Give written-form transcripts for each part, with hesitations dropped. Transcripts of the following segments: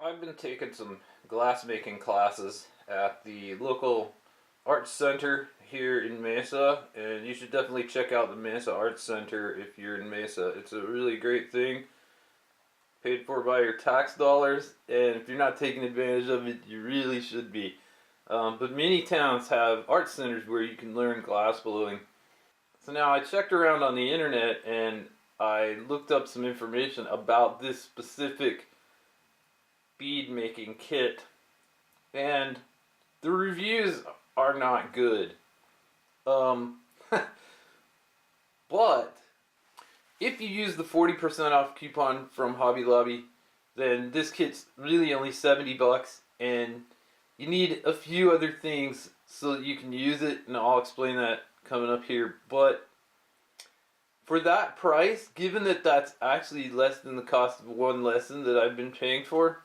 I've been taking some glass making classes at the local arts center here in Mesa, and you should definitely check out the Mesa Arts Center if you're in Mesa. It's a really great thing, paid for by your tax dollars, and if you're not taking advantage of it, you really should be. But many towns have art centers where you can learn glass blowing. So now I checked around on the internet and I looked up some information about this specific bead making kit, and the reviews are not good. Um, but if you use the 40% off coupon from Hobby Lobby, then this kit's really only 70 bucks, and you need a few other things so that you can use it, and I'll explain that coming up here. But for that price, given that that's actually less than the cost of one lesson that I've been paying for,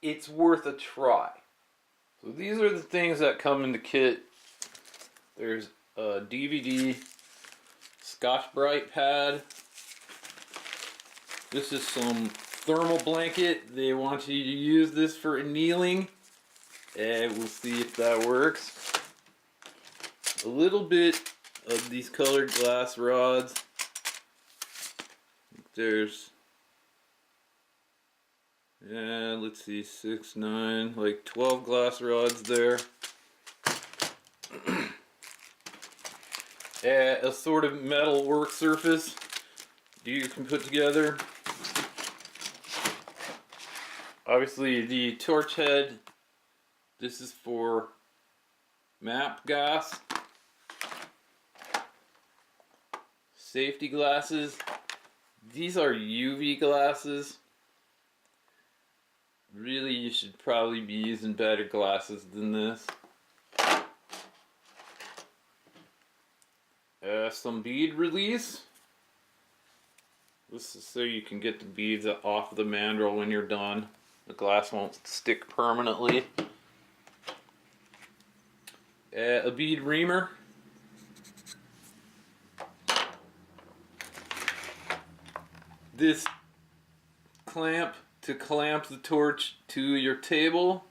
it's worth a try. So these are the things that come in the kit. There's a DVD, Scotch-Brite pad. This is some thermal blanket. They want you to use this for annealing, and we'll see if that works. A little bit of these colored glass rods. There's, yeah, let's see, 6, 9, like 12 glass rods there. A sort of metal work surface you can put together. Obviously the torch head, this is for Mapp gas. Safety glasses, these are UV glasses. Really, you should probably be using better glasses than this. Some bead release. This is so you can get the beads off the mandrel when you're done. The glass won't stick permanently. A bead reamer. This clamp to clamp the torch to your table.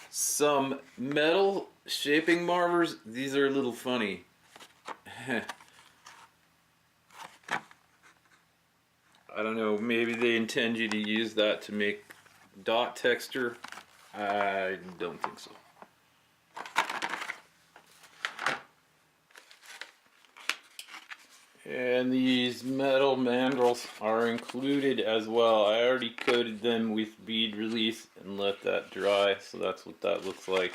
Some metal shaping marvers. These are a little funny. I don't know, maybe they intend you to use that to make dot texture. I don't think so. And these metal mandrels are included as well. I already coated them with bead release and let that dry, so that's what that looks like.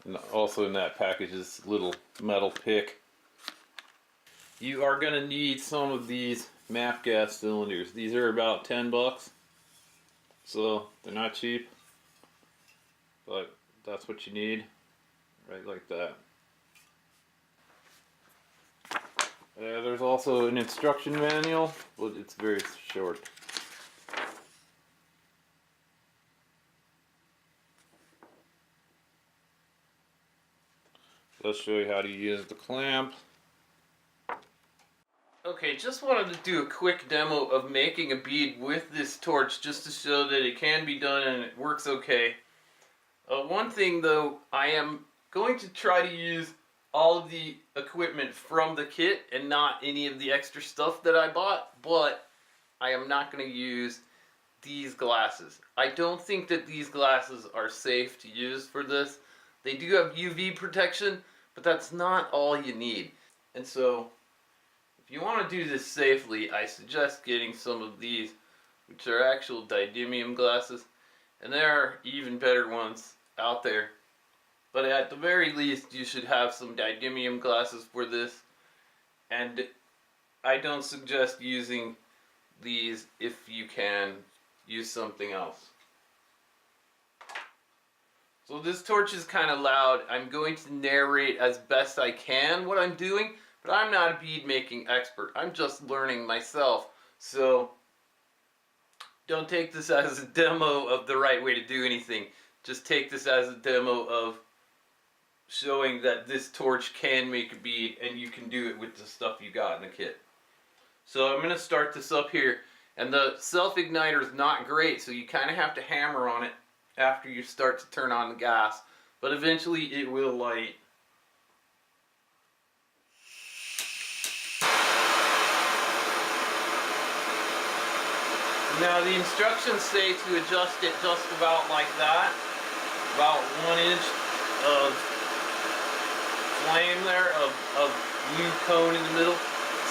And also in that package is a little metal pick. You are going to need some of these Mapp gas cylinders. These are about 10 bucks, so they're not cheap, but that's what you need, right like that. There's also an instruction manual, but it's very short. Let's show you how to use the clamp. Okay, just wanted to do a quick demo of making a bead with this torch just to show that it can be done and it works okay. One thing though, I am going to try to use all of the equipment from the kit and not any of the extra stuff that I bought, but I am not going to use these glasses. I don't think that these glasses are safe to use for this. They do have UV protection, but that's not all you need. And so, if you want to do this safely, I suggest getting some of these, which are actual Didymium glasses, and there are even better ones out there. But at the very least, you should have some Didymium glasses for this, and I don't suggest using these if you can use something else. So this torch is kind of loud. I'm going to narrate as best I can what I'm doing, but I'm not a bead making expert. I'm just learning myself. So don't take this as a demo of the right way to do anything. Just take this as a demo of showing that this torch can make a bead and you can do it with the stuff you got in the kit. So I'm going to start this up here. And the self-igniter is not great, so you kind of have to hammer on it after you start to turn on the gas. But eventually it will light. Now the instructions say to adjust it just about like that. About 1 inch of flame there, of blue cone in the middle.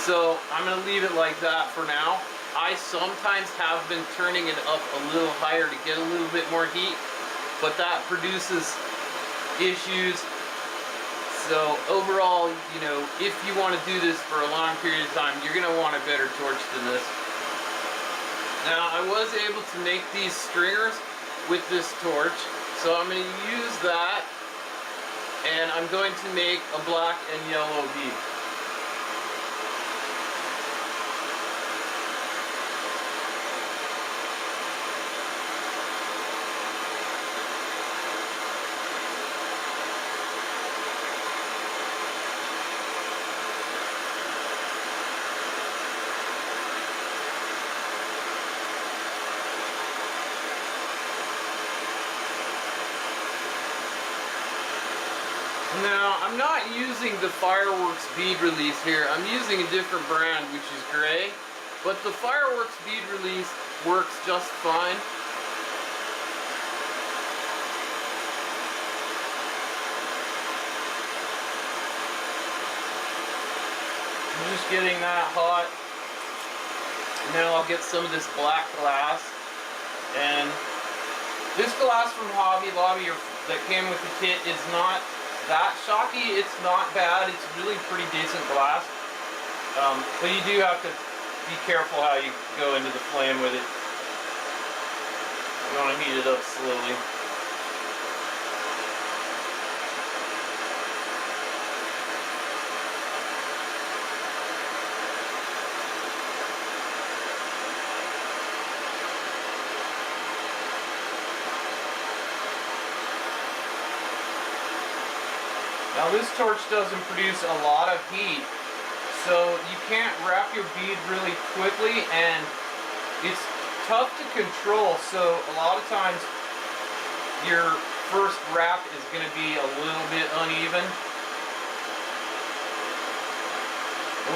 So I'm going to leave it like that for now. I sometimes have been turning it up a little higher to get a little bit more heat, but that produces issues. So overall, you know, if you want to do this for a long period of time, you're going to want a better torch than this. Now I was able to make these stringers with this torch, so I'm going to use that, and I'm going to make a black and yellow bead. Now, I'm not using the Fireworks bead release here. I'm using a different brand, which is gray. But the Fireworks bead release works just fine. I'm just getting that hot. Now I'll get some of this black glass. And this glass from Hobby Lobby that came with the kit is not that shocky. It's not bad. It's really pretty decent glass. But you do have to be careful how you go into the flame with it. You want to heat it up slowly. Now this torch doesn't produce a lot of heat, so you can't wrap your bead really quickly, and it's tough to control, so a lot of times your first wrap is going to be a little bit uneven.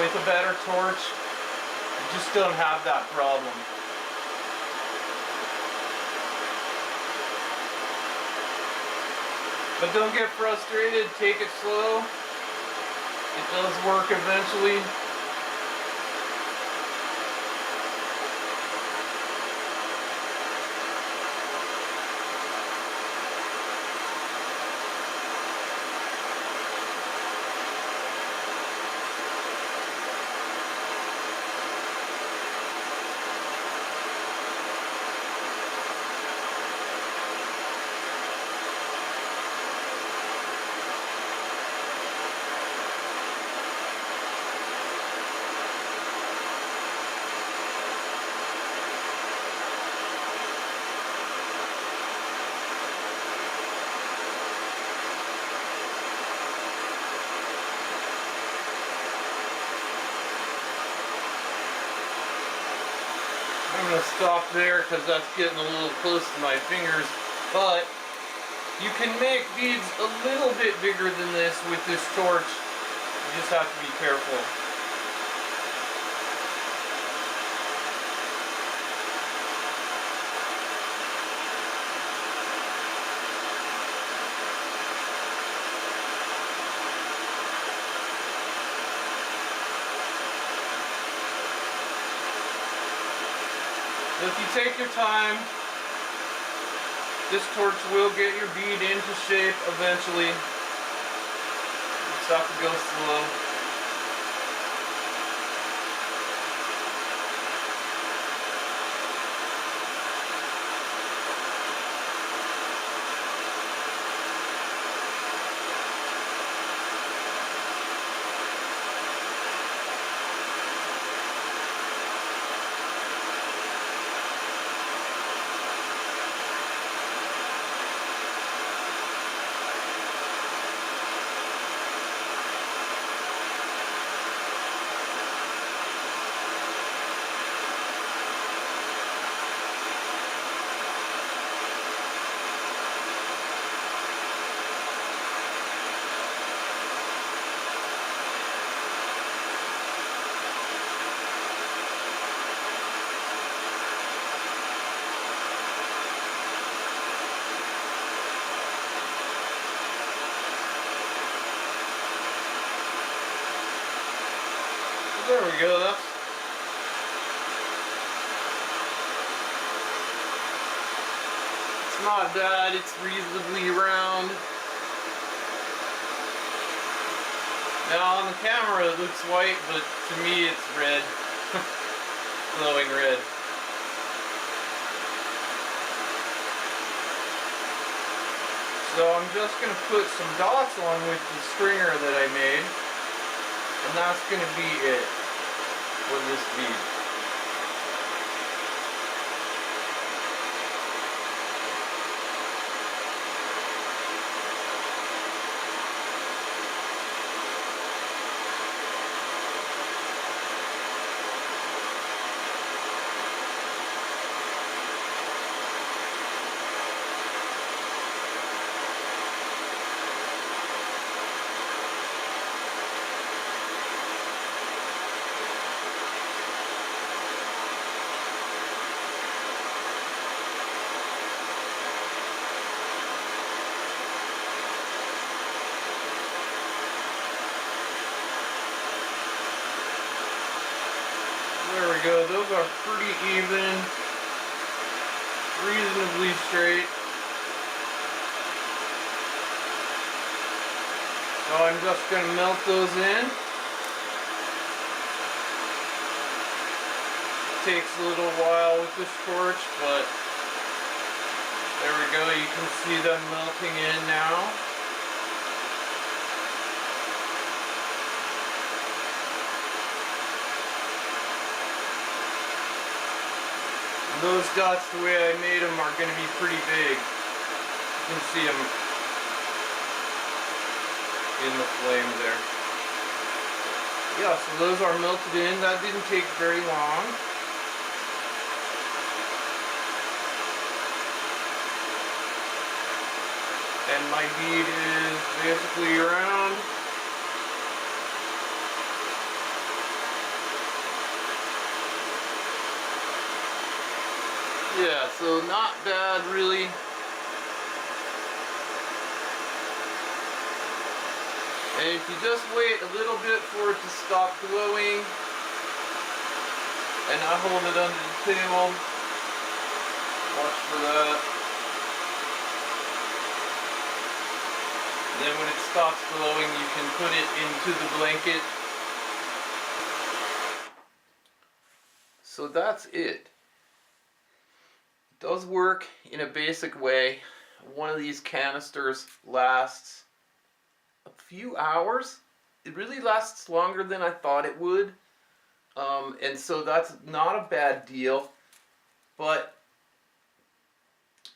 With a better torch, you just don't have that problem. But don't get frustrated, take it slow. It does work eventually. I'm going to stop there because that's getting a little close to my fingers, but you can make beads a little bit bigger than this with this torch. You just have to be careful. If you take your time, this torch will get your bead into shape eventually. You just have to go slow. There we go. It's not bad. It's reasonably round. Now on the camera it looks white, but to me it's red. Glowing red. So I'm just going to put some dots on with the stringer that I made. And that's going to be it for this bead. There we go, those are pretty even, reasonably straight. So I'm just going to melt those in. It takes a little while with this torch, but there we go, you can see them melting in now. Those dots, the way I made them, are going to be pretty big. You can see them in the flame there. Yeah, so those are melted in. That didn't take very long. And my bead is basically round. Yeah, so not bad really. And if you just wait a little bit for it to stop glowing, and I hold it under the table, watch for that. Then when it stops glowing, you can put it into the blanket. So that's it. Does work in a basic way. One of these canisters lasts a few hours. It really lasts longer than I thought it would. And so that's not a bad deal. But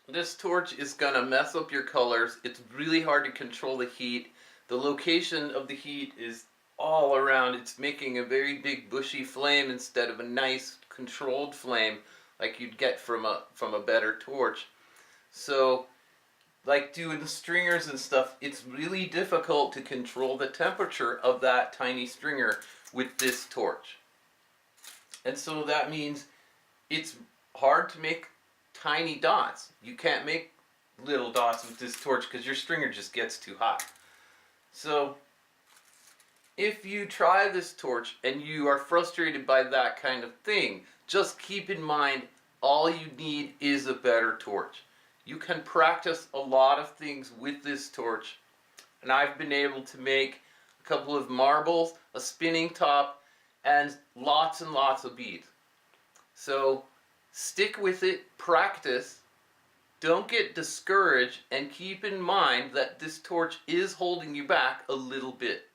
this torch is gonna mess up your colors. It's really hard to control the heat. The location of the heat is all around. It's making a very big bushy flame instead of a nice controlled flame like you'd get from a better torch. So, like doing the stringers and stuff, it's really difficult to control the temperature of that tiny stringer with this torch. And so that means it's hard to make tiny dots. You can't make little dots with this torch because your stringer just gets too hot. So, if you try this torch and you are frustrated by that kind of thing, just keep in mind all you need is a better torch. You can practice a lot of things with this torch, and I've been able to make a couple of marbles, a spinning top, and lots of beads. So stick with it, practice, don't get discouraged, and keep in mind that this torch is holding you back a little bit.